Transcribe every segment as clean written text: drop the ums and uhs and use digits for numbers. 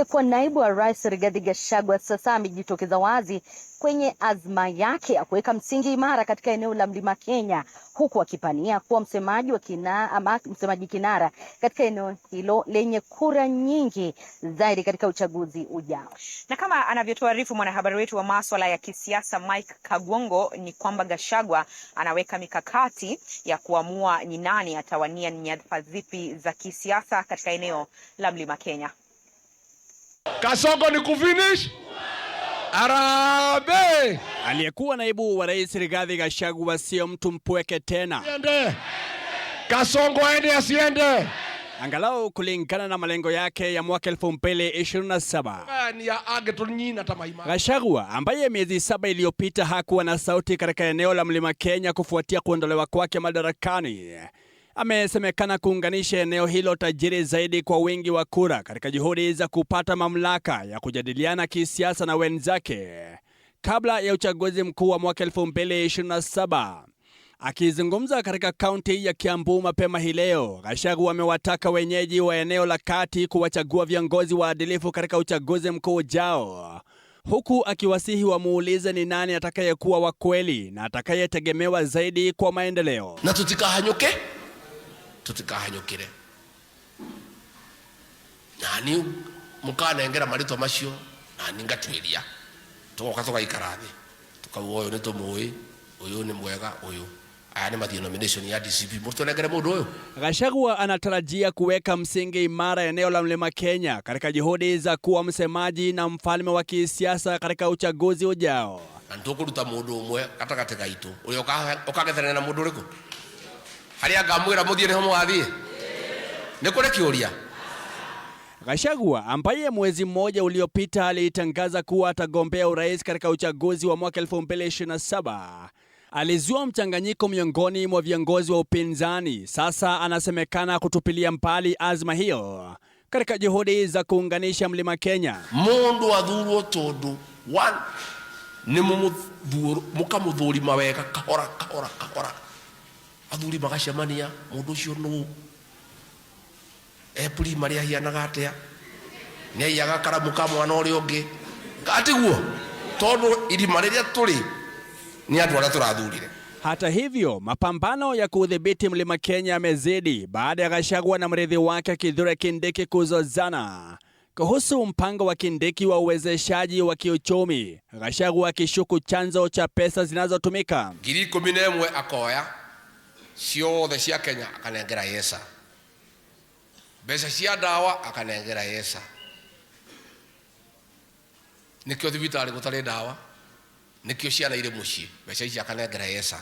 Kwa naibu wa rais Rigathi Gachagua sasa amejitokeza wazi kwenye azma yake ya kuweka msingi imara katika eneo la Mlima Kenya, huku akipania kuwa msemaji kinara katika eneo hilo lenye kura nyingi zaidi katika uchaguzi ujao. Na kama anavyotuarifu mwanahabari wetu wa masuala ya kisiasa Mike Kagwongo, ni kwamba Gachagua anaweka mikakati ya kuamua ni nani atawania nyadhifa zipi za kisiasa katika eneo la Mlima Kenya. Kasongo ni kufinish Arabe. Aliyekuwa naibu wa rais Rigathi Gachagua sio mtu mpweke tena. Kasongo aende asiende, angalau kulingana na malengo yake ya mwaka 2027. Gachagua ambaye miezi 7 iliyopita hakuwa na sauti katika eneo la Mlima Kenya kufuatia kuondolewa kwake madarakani, amesemekana kuunganisha eneo hilo tajiri zaidi kwa wingi wa kura katika juhudi za kupata mamlaka ya kujadiliana kisiasa na wenzake kabla ya uchaguzi mkuu wa mwaka 2027. Akizungumza katika kaunti ya Kiambu mapema hii leo, Gachagua amewataka wenyeji wa eneo la kati kuwachagua viongozi waadilifu katika uchaguzi mkuu ujao, huku akiwasihi wamuulize ni nani atakayekuwa wa kweli na atakayetegemewa zaidi kwa maendeleo. Na tutikahanyukire nani mukanengera marito macio nani ngatwiria tugoka tugaikarathi tukauga uyu ni tumui uyu ni mwega uyu aya ni mathio nomination ya DCP mutonengere mundu uyu. Gachagua anatarajia kuweka msingi imara eneo la Mlima Kenya katika juhudi za kuwa msemaji na mfalme wa kisiasa katika uchaguzi ujao. Ntukuruta mundu umwe gatagati gaitu uyu ukagethana na mundu uriku haria ngamwira muthie niho mwathie ni kuri kiuria. Gachagua ambaye mwezi mmoja uliopita alitangaza kuwa atagombea urais katika uchaguzi wa mwaka 2027 alizua mchanganyiko miongoni mwa viongozi wa upinzani. Sasa anasemekana kutupilia mbali azma hiyo katika juhudi za kuunganisha Mlima Kenya. Mundu athurwo tondu ni mukamuthuri mawega kahora athuri magacemania mundu ucio nu epuri maria hianaga atia ni aiyaga karamu ka mwana uria ungi atiguo tondu irima riria turi ni andu aria turathurire. Hata hivyo, mapambano ya kudhibiti Mlima Kenya yamezidi baada ya Gachagua na mrithi wake Kithure Kindiki kuzozana kuhusu mpango wa Kindiki wa uwezeshaji wa kiuchumi, Gachagua akishuku chanzo cha pesa zinazotumika. 11 akoya ciothe cia Kenya akanengera Yesa, mbeca cia ndawa akanengera Yesa, nikio thibitari gutari ndawa, nikio ciana ire mucii, mbeca ici akanengera Yesa.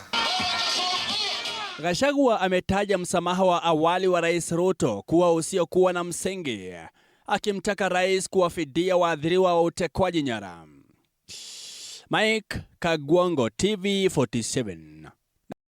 Gachagua ametaja msamaha wa awali wa Rais Ruto kuwa usiokuwa na msingi, akimtaka rais kuwafidia waathiriwa wa utekwaji nyara. Mike Kagwongo, TV 47.